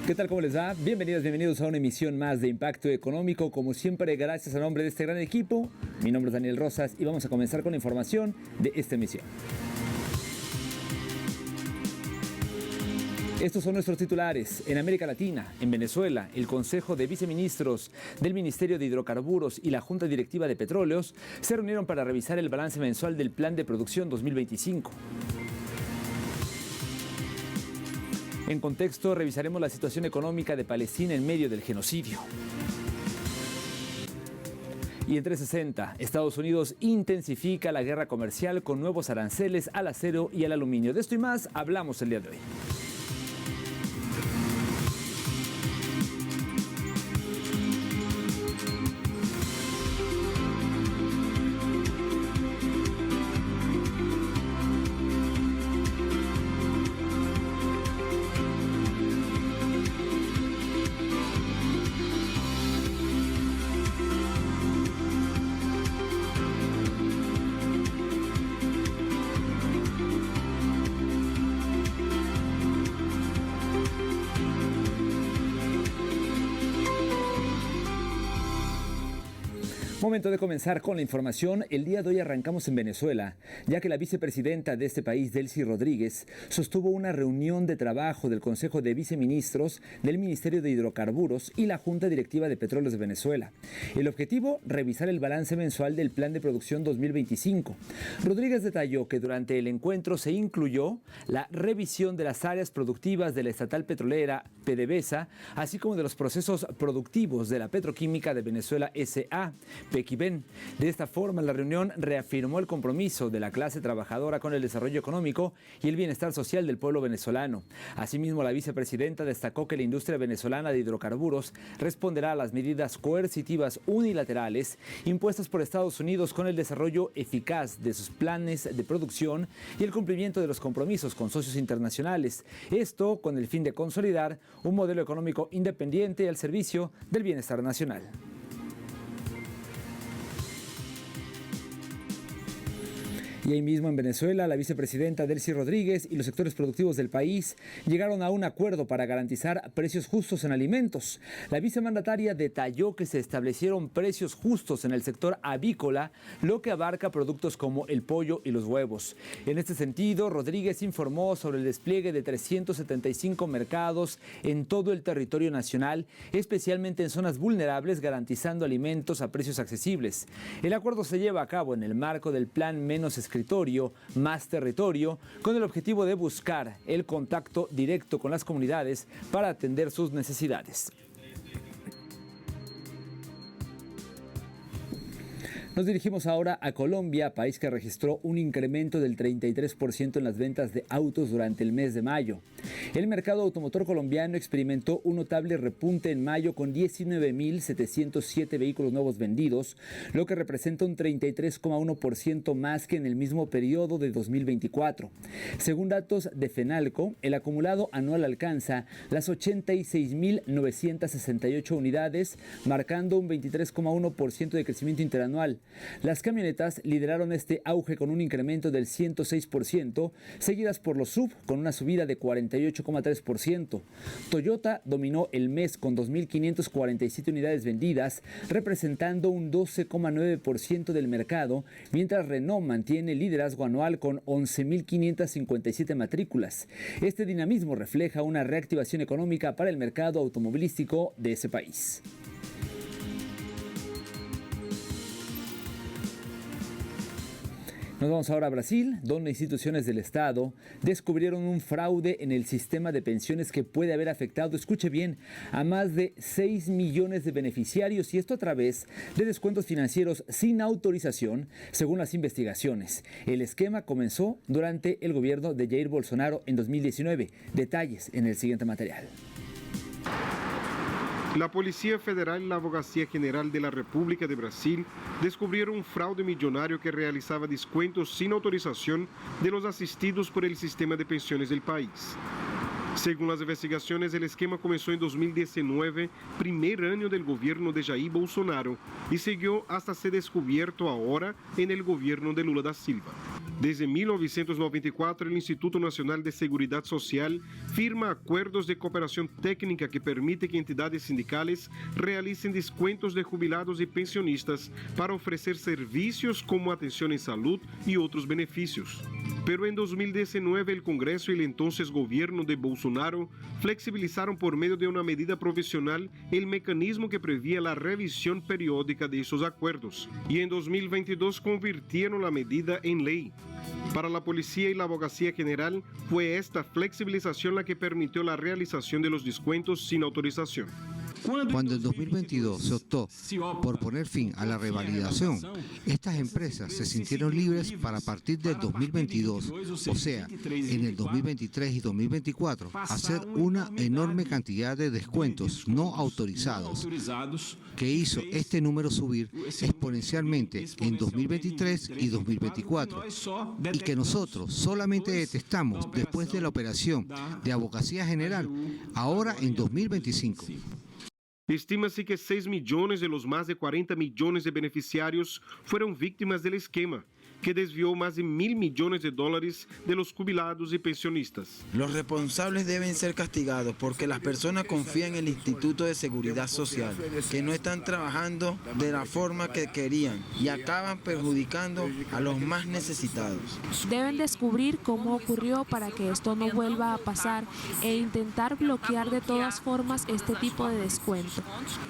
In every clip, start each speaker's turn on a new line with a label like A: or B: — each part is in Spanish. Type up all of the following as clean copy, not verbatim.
A: ¿Qué tal? ¿Cómo les va? Bienvenidos a una emisión más de Impacto Económico. Como siempre, gracias a nombre de este gran equipo. Mi nombre es Daniel Rosas y vamos a comenzar con la información de esta emisión. Estos son nuestros titulares. En América Latina, en Venezuela, el Consejo de Viceministros del Ministerio de Hidrocarburos y la Junta Directiva de Petróleos se reunieron para revisar el balance mensual del Plan de Producción 2025. En contexto, revisaremos la situación económica de Palestina en medio del genocidio. Y en 360, Estados Unidos intensifica la guerra comercial con nuevos aranceles al acero y al aluminio. De esto y más hablamos el día de hoy. Momento de comenzar con la información. El día de hoy arrancamos en Venezuela, ya que la vicepresidenta de este país, Delcy Rodríguez, sostuvo una reunión de trabajo del Consejo de Viceministros del Ministerio de Hidrocarburos y la Junta Directiva de Petróleos de Venezuela. El objetivo, revisar el balance mensual del Plan de Producción 2025. Rodríguez detalló que durante el encuentro se incluyó la revisión de las áreas productivas de la estatal petrolera PDVSA, así como de los procesos productivos de la petroquímica de Venezuela S.A., Pequiven. De esta forma, la reunión reafirmó el compromiso de la clase trabajadora con el desarrollo económico y el bienestar social del pueblo venezolano. Asimismo, la vicepresidenta destacó que la industria venezolana de hidrocarburos responderá a las medidas coercitivas unilaterales impuestas por Estados Unidos con el desarrollo eficaz de sus planes de producción y el cumplimiento de los compromisos con socios internacionales. Esto con el fin de consolidar un modelo económico independiente al servicio del bienestar nacional. Y ahí mismo en Venezuela, la vicepresidenta Delcy Rodríguez y los sectores productivos del país llegaron a un acuerdo para garantizar precios justos en alimentos. La vicemandataria detalló que se establecieron precios justos en el sector avícola, lo que abarca productos como el pollo y los huevos. En este sentido, Rodríguez informó sobre el despliegue de 375 mercados en todo el territorio nacional, especialmente en zonas vulnerables, garantizando alimentos a precios accesibles. El acuerdo se lleva a cabo en el marco del Plan Menos Escritorio, Más Territorio, con el objetivo de buscar el contacto directo con las comunidades para atender sus necesidades. Nos dirigimos ahora a Colombia, país que registró un incremento del 33% en las ventas de autos durante el mes de mayo. El mercado automotor colombiano experimentó un notable repunte en mayo con 19.707 vehículos nuevos vendidos, lo que representa un 33,1% más que en el mismo periodo de 2024. Según datos de Fenalco, el acumulado anual alcanza las 86.968 unidades, marcando un 23,1% de crecimiento interanual. Las camionetas lideraron este auge con un incremento del 106%, seguidas por los SUV con una subida de 48,3%. Toyota dominó el mes con 2.547 unidades vendidas, representando un 12,9% del mercado, mientras Renault mantiene el liderazgo anual con 11.557 matrículas. Este dinamismo refleja una reactivación económica para el mercado automovilístico de ese país. Nos vamos ahora a Brasil, donde instituciones del Estado descubrieron un fraude en el sistema de pensiones que puede haber afectado, escuche bien, a más de 6 millones de beneficiarios, y esto a través de descuentos financieros sin autorización, según las investigaciones. El esquema comenzó durante el gobierno de Jair Bolsonaro en 2019. Detalles en el siguiente material.
B: La Policía Federal y la Abogacía General de la República de Brasil descubrieron un fraude millonario que realizaba descuentos sin autorización de los asistidos por el sistema de pensiones del país. Según las investigaciones, el esquema comenzó en 2019, primer año del gobierno de Jair Bolsonaro, y siguió hasta ser descubierto ahora en el gobierno de Lula da Silva. Desde 1994, el Instituto Nacional de Seguridad Social firma acuerdos de cooperación técnica que permite que entidades sindicales realicen descuentos de jubilados y pensionistas para ofrecer servicios como atención en salud y otros beneficios. Pero en 2019 el Congreso y el entonces gobierno de Bolsonaro flexibilizaron por medio de una medida provisional el mecanismo que prevía la revisión periódica de esos acuerdos. Y en 2022 convirtieron la medida en ley. Para la Policía y la Abogacía General, fue esta flexibilización la que permitió la realización de los descuentos sin autorización.
C: Cuando en 2022 se optó por poner fin a la revalidación, estas empresas se sintieron libres para a partir del 2022, o sea, en el 2023 y 2024, hacer una enorme cantidad de descuentos no autorizados, que hizo este número subir exponencialmente en 2023 y 2024, y que nosotros solamente detectamos después de la operación de Abogacía General, ahora en 2025.
B: Estima-se que 6 millones de los más de 40 millones de beneficiarios fueron víctimas del esquema, que desvió más de $1.000 millones de los jubilados y pensionistas.
D: Los responsables deben ser castigados porque las personas confían en el Instituto de Seguridad Social, que no están trabajando de la forma que querían y acaban perjudicando a los más necesitados.
E: Deben descubrir cómo ocurrió para que esto no vuelva a pasar e intentar bloquear de todas formas este tipo de descuento.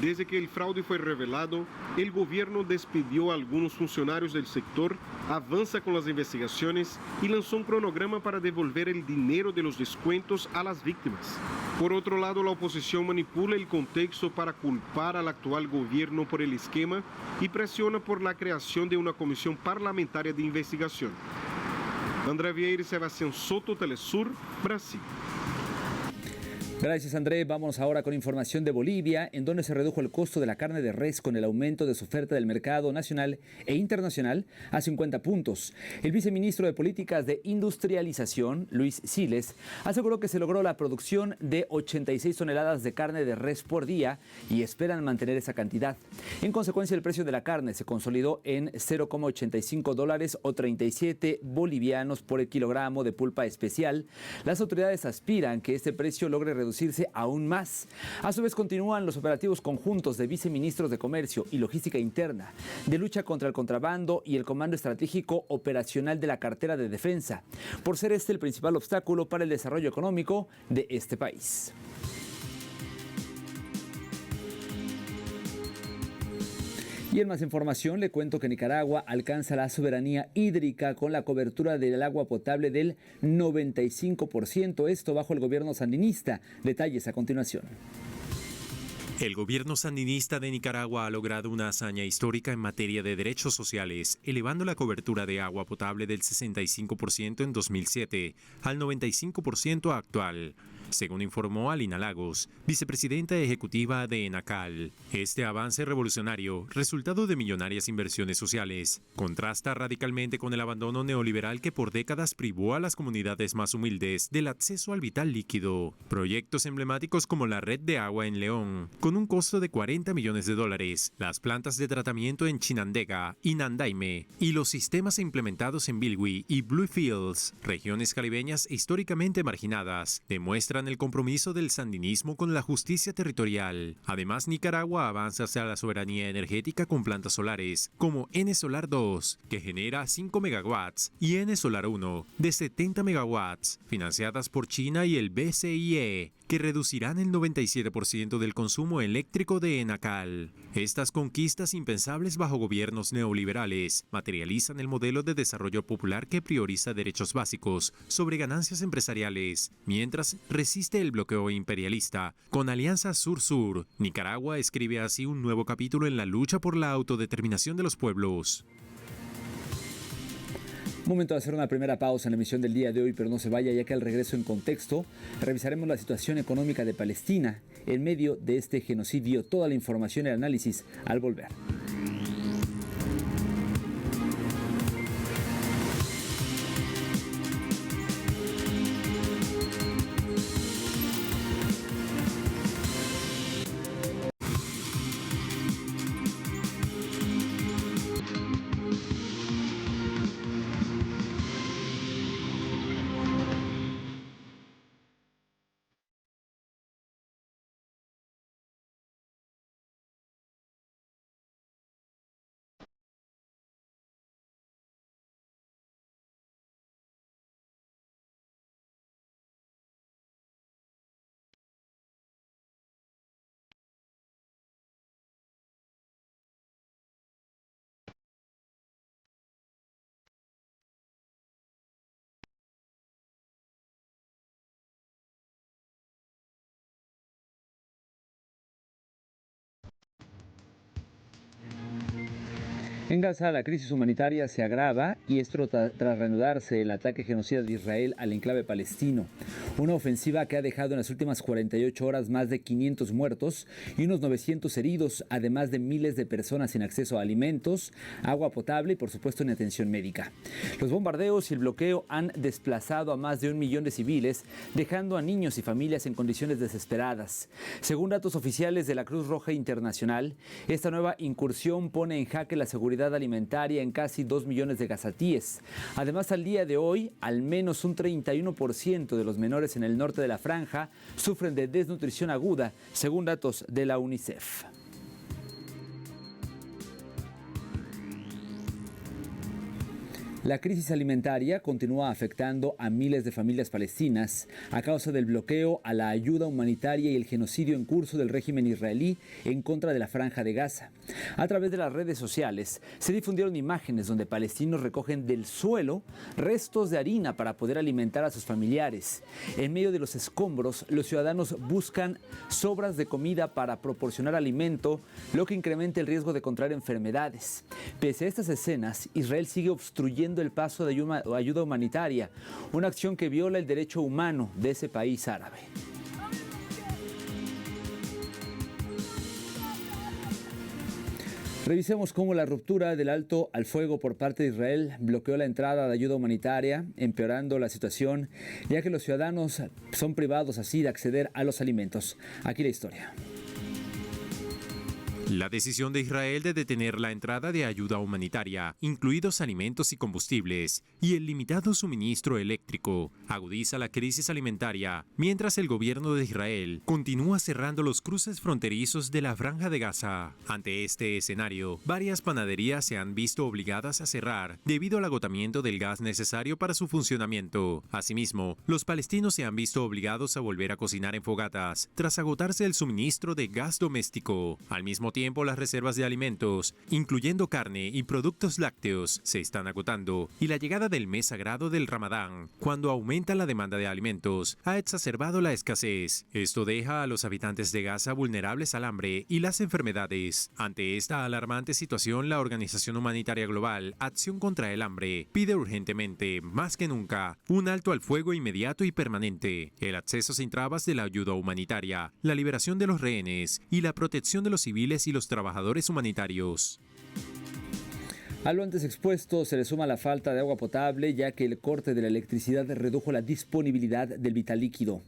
B: Desde que el fraude fue revelado, el gobierno despidió a algunos funcionarios del sector, avanza con las investigaciones y lanzó un cronograma para devolver el dinero de los descuentos a las víctimas. Por otro lado, la oposición manipula el contexto para culpar al actual gobierno por el esquema y presiona por la creación de una comisión parlamentaria de investigación. André Vieira y Sebastián Soto, Telesur, Brasil.
A: Gracias, André. Vamos ahora con información de Bolivia, en donde se redujo el costo de la carne de res con el aumento de su oferta del mercado nacional e internacional a 50 puntos. El viceministro de Políticas de Industrialización, Luis Siles, aseguró que se logró la producción de 86 toneladas de carne de res por día y esperan mantener esa cantidad. En consecuencia, el precio de la carne se consolidó en $0,85 o 37 bolivianos por el kilogramo de pulpa especial. Las autoridades aspiran que este precio logre reducirse aún más. A su vez, continúan los operativos conjuntos de viceministros de Comercio y Logística Interna, de lucha contra el contrabando y el Comando Estratégico Operacional de la Cartera de Defensa, por ser este el principal obstáculo para el desarrollo económico de este país. Y en más información le cuento que Nicaragua alcanza la soberanía hídrica con la cobertura del agua potable del 95%, esto bajo el gobierno sandinista. Detalles a continuación.
F: El gobierno sandinista de Nicaragua ha logrado una hazaña histórica en materia de derechos sociales, elevando la cobertura de agua potable del 65% en 2007 al 95% actual, según informó Alina Lagos, vicepresidenta ejecutiva de ENACAL. Este avance revolucionario, resultado de millonarias inversiones sociales, contrasta radicalmente con el abandono neoliberal que por décadas privó a las comunidades más humildes del acceso al vital líquido. Proyectos emblemáticos como la red de agua en León, con un costo de $40 millones, las plantas de tratamiento en Chinandega y Nandaime, y los sistemas implementados en Bilwi y Bluefields, regiones caribeñas históricamente marginadas, demuestran el compromiso del sandinismo con la justicia territorial. Además, Nicaragua avanza hacia la soberanía energética con plantas solares, como Enesolar 2, que genera 5 megawatts, y Enesolar 1, de 70 megawatts, financiadas por China y el BCIE, que reducirán el 97% del consumo eléctrico de ENACAL. Estas conquistas impensables bajo gobiernos neoliberales materializan el modelo de desarrollo popular que prioriza derechos básicos sobre ganancias empresariales, mientras resiste el bloqueo imperialista. Con Alianza Sur-Sur, Nicaragua escribe así un nuevo capítulo en la lucha por la autodeterminación de los pueblos.
A: Momento de hacer una primera pausa en la emisión del día de hoy, pero no se vaya, ya que al regreso en contexto revisaremos la situación económica de Palestina en medio de este genocidio. Toda la información y el análisis al volver. En Gaza, la crisis humanitaria se agrava y esto tras reanudarse el ataque genocida de Israel al enclave palestino. Una ofensiva que ha dejado en las últimas 48 horas más de 500 muertos y unos 900 heridos, además de miles de personas sin acceso a alimentos, agua potable y, por supuesto, en atención médica. Los bombardeos y el bloqueo han desplazado a más de 1 millón de civiles, dejando a niños y familias en condiciones desesperadas. Según datos oficiales de la Cruz Roja Internacional, esta nueva incursión pone en jaque la seguridad alimentaria en casi 2 millones de gazatíes. Además, al día de hoy, al menos un 31% de los menores en el norte de la franja sufren de desnutrición aguda, según datos de la UNICEF. La crisis alimentaria continúa afectando a miles de familias palestinas a causa del bloqueo a la ayuda humanitaria y el genocidio en curso del régimen israelí en contra de la Franja de Gaza. A través de las redes sociales se difundieron imágenes donde palestinos recogen del suelo restos de harina para poder alimentar a sus familiares. En medio de los escombros, los ciudadanos buscan sobras de comida para proporcionar alimento, lo que incrementa el riesgo de contraer enfermedades. Pese a estas escenas, Israel sigue obstruyendo el paso de ayuda humanitaria, una acción que viola el derecho humano de ese país árabe. Revisemos cómo la ruptura del alto al fuego por parte de Israel bloqueó la entrada de ayuda humanitaria, empeorando la situación, ya que los ciudadanos son privados así de acceder a los alimentos. Aquí la historia.
F: La decisión de Israel de detener la entrada de ayuda humanitaria, incluidos alimentos y combustibles, y el limitado suministro eléctrico, agudiza la crisis alimentaria, mientras el gobierno de Israel continúa cerrando los cruces fronterizos de la Franja de Gaza. Ante este escenario, varias panaderías se han visto obligadas a cerrar debido al agotamiento del gas necesario para su funcionamiento. Asimismo, los palestinos se han visto obligados a volver a cocinar en fogatas, tras agotarse el suministro de gas doméstico. Al mismo tiempo, las reservas de alimentos, incluyendo carne y productos lácteos, se están agotando, y la llegada del mes sagrado del Ramadán, cuando aumenta la demanda de alimentos, ha exacerbado la escasez. Esto deja a los habitantes de Gaza vulnerables al hambre y las enfermedades. Ante esta alarmante situación, la Organización Humanitaria Global, Acción contra el Hambre, pide urgentemente, más que nunca, un alto al fuego inmediato y permanente, el acceso sin trabas de la ayuda humanitaria, la liberación de los rehenes y la protección de los civiles y los trabajadores humanitarios.
A: A lo antes expuesto se le suma la falta de agua potable, ya que el corte de la electricidad redujo la disponibilidad del vital líquido.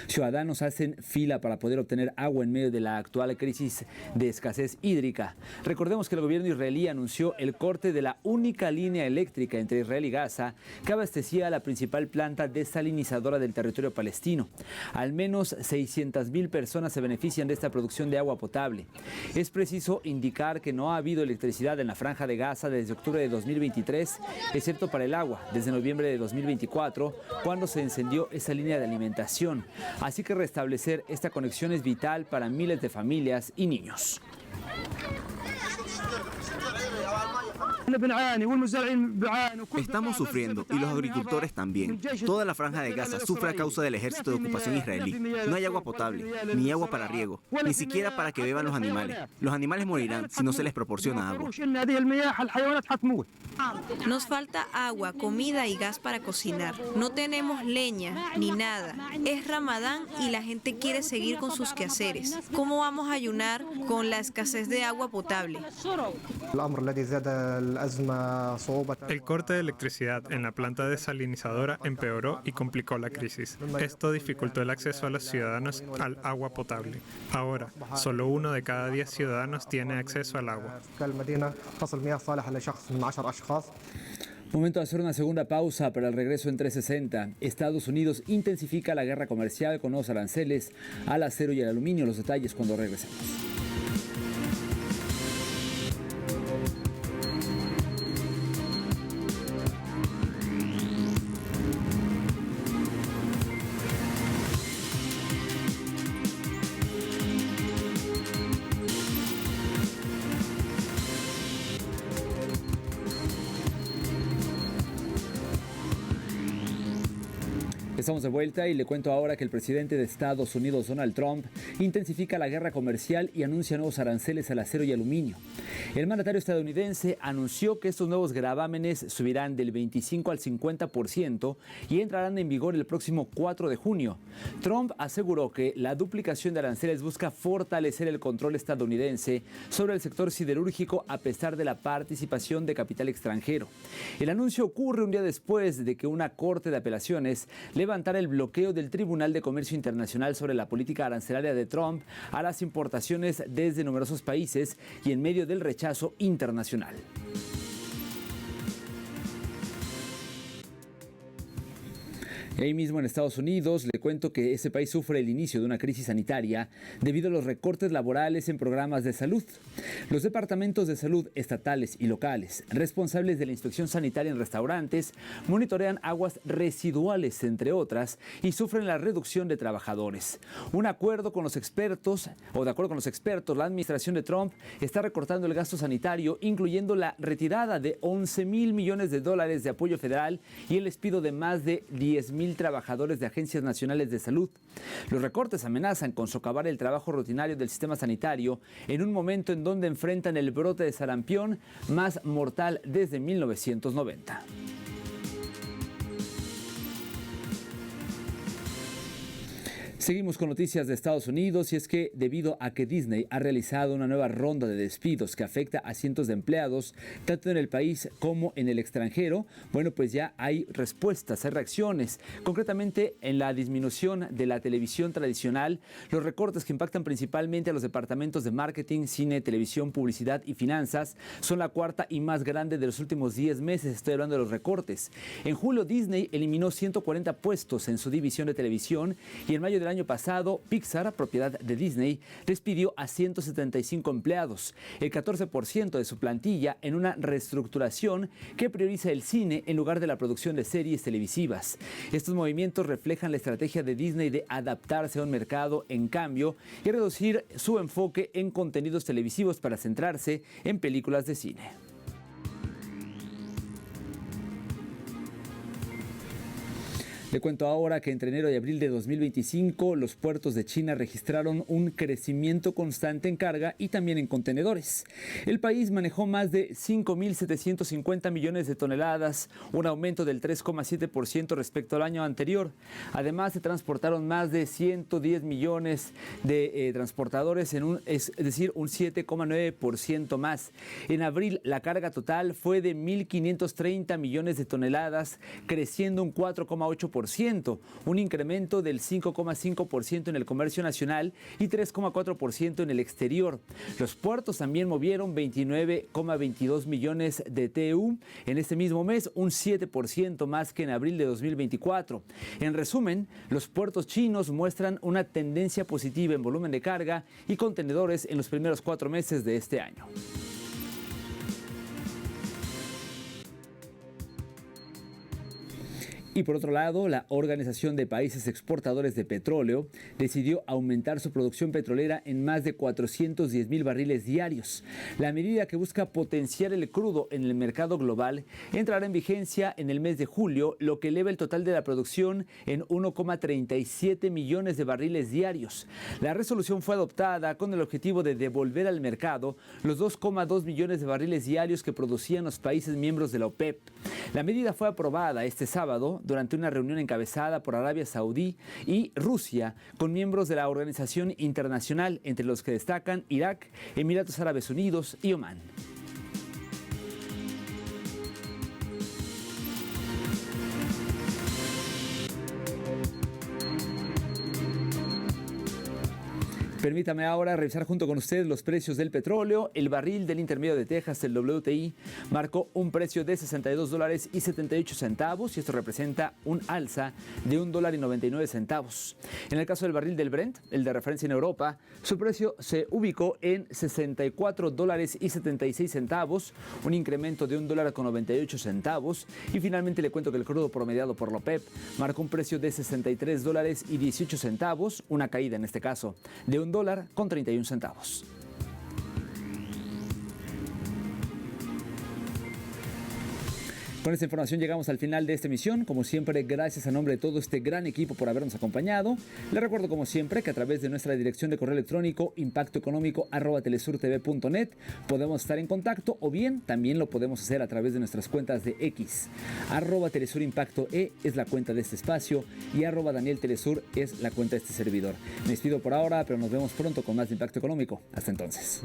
A: Ciudadanos hacen fila para poder obtener agua en medio de la actual crisis de escasez hídrica. Recordemos que el gobierno israelí anunció el corte de la única línea eléctrica entre Israel y Gaza que abastecía a la principal planta desalinizadora del territorio palestino. Al menos 600,000 personas se benefician de esta producción de agua potable. Es preciso indicar que no ha habido electricidad en la Franja de Gaza desde octubre de 2023, excepto para el agua, desde noviembre de 2024, cuando se encendió esa línea de alimentación. Así que restablecer esta conexión es vital para miles de familias y niños.
G: Estamos sufriendo y los agricultores también. Toda la Franja de Gaza sufre a causa del ejército de ocupación israelí. No hay agua potable, ni agua para riego, ni siquiera para que beban los animales. Los animales morirán si no se les proporciona agua.
H: Nos falta agua, comida y gas para cocinar. No tenemos leña ni nada. Es Ramadán y la gente quiere seguir con sus quehaceres. ¿Cómo vamos a ayunar con la escasez de agua potable?
I: El corte de electricidad en la planta desalinizadora empeoró y complicó la crisis. Esto dificultó el acceso a los ciudadanos al agua potable. Ahora, solo 1 de cada 10 ciudadanos tiene acceso al agua.
A: Momento de hacer una segunda pausa para el regreso en 360. Estados Unidos intensifica la guerra comercial con nuevos aranceles al acero y al aluminio. Los detalles cuando regresemos. Estamos de vuelta y le cuento ahora que el presidente de Estados Unidos, Donald Trump, intensifica la guerra comercial y anuncia nuevos aranceles al acero y aluminio. El mandatario estadounidense anunció que estos nuevos gravámenes subirán del 25 al 50% y entrarán en vigor el próximo 4 de junio. Trump aseguró que la duplicación de aranceles busca fortalecer el control estadounidense sobre el sector siderúrgico a pesar de la participación de capital extranjero. El anuncio ocurre un día después de que una corte de apelaciones levantara el bloqueo del Tribunal de Comercio Internacional sobre la política arancelaria de Trump a las importaciones desde numerosos países y en medio del rechazo internacional. Ahí mismo en Estados Unidos le cuento que ese país sufre el inicio de una crisis sanitaria debido a los recortes laborales en programas de salud. Los departamentos de salud estatales y locales responsables de la inspección sanitaria en restaurantes monitorean aguas residuales, entre otras, y sufren la reducción de trabajadores. De acuerdo con los expertos, la administración de Trump está recortando el gasto sanitario, incluyendo la retirada de $11,000 millones de apoyo federal y el despido de más de 10,000 trabajadores de agencias nacionales de salud. Los recortes amenazan con socavar el trabajo rutinario del sistema sanitario en un momento en donde enfrentan el brote de sarampión más mortal desde 1990. Seguimos con noticias de Estados Unidos y es que debido a que Disney ha realizado una nueva ronda de despidos que afecta a cientos de empleados, tanto en el país como en el extranjero, bueno, pues ya hay respuestas, hay reacciones. Concretamente, en la disminución de la televisión tradicional, los recortes que impactan principalmente a los departamentos de marketing, cine, televisión, publicidad y finanzas son la cuarta y más grande de los últimos 10 meses. Estoy hablando de los recortes. En julio, Disney eliminó 140 puestos en su división de televisión y en mayo del año pasado, Pixar, propiedad de Disney, despidió a 175 empleados, el 14% de su plantilla, en una reestructuración que prioriza el cine en lugar de la producción de series televisivas. Estos movimientos reflejan la estrategia de Disney de adaptarse a un mercado en cambio y reducir su enfoque en contenidos televisivos para centrarse en películas de cine. Le cuento ahora que entre enero y abril de 2025 los puertos de China registraron un crecimiento constante en carga y también en contenedores. El país manejó más de 5.750 millones de toneladas, un aumento del 3,7% respecto al año anterior. Además, se transportaron más de 110 millones de transportadores, es decir, un 7,9% más. En abril, la carga total fue de 1.530 millones de toneladas, creciendo un 4,8%. Un incremento del 5,5% en el comercio nacional y 3,4% en el exterior. Los puertos también movieron 29,22 millones de TEU en este mismo mes, un 7% más que en abril de 2024. En resumen, los puertos chinos muestran una tendencia positiva en volumen de carga y contenedores en los primeros 4 meses de este año. Y por otro lado, la Organización de Países Exportadores de Petróleo decidió aumentar su producción petrolera en más de 410,000 barriles diarios. La medida, que busca potenciar el crudo en el mercado global, entrará en vigencia en el mes de julio, lo que eleva el total de la producción en 1,37 millones de barriles diarios. La resolución fue adoptada con el objetivo de devolver al mercado los 2,2 millones de barriles diarios que producían los países miembros de la OPEP. La medida fue aprobada este sábado durante una reunión encabezada por Arabia Saudí y Rusia con miembros de la organización internacional, entre los que destacan Irak, Emiratos Árabes Unidos y Omán. Permítame ahora revisar junto con ustedes los precios del petróleo. El barril del intermedio de Texas, el WTI, marcó un precio de $62.78 y esto representa un alza de $1.99. En el caso del barril del Brent, el de referencia en Europa, su precio se ubicó en $64.76, un incremento de $1.98. Y finalmente le cuento que el crudo promediado por la OPEP marcó un precio de $63.18, una caída en este caso de $1.31. Con esta información llegamos al final de esta emisión. Como siempre, gracias a nombre de todo este gran equipo por habernos acompañado. Les recuerdo, como siempre, que a través de nuestra dirección de correo electrónico impactoeconómico@telesurtv.net podemos estar en contacto, o bien también lo podemos hacer a través de nuestras cuentas de X. @telesurimpactoe es la cuenta de este espacio y @DanielTelesur es la cuenta de este servidor. Me despido por ahora, pero nos vemos pronto con más de Impacto Económico. Hasta entonces.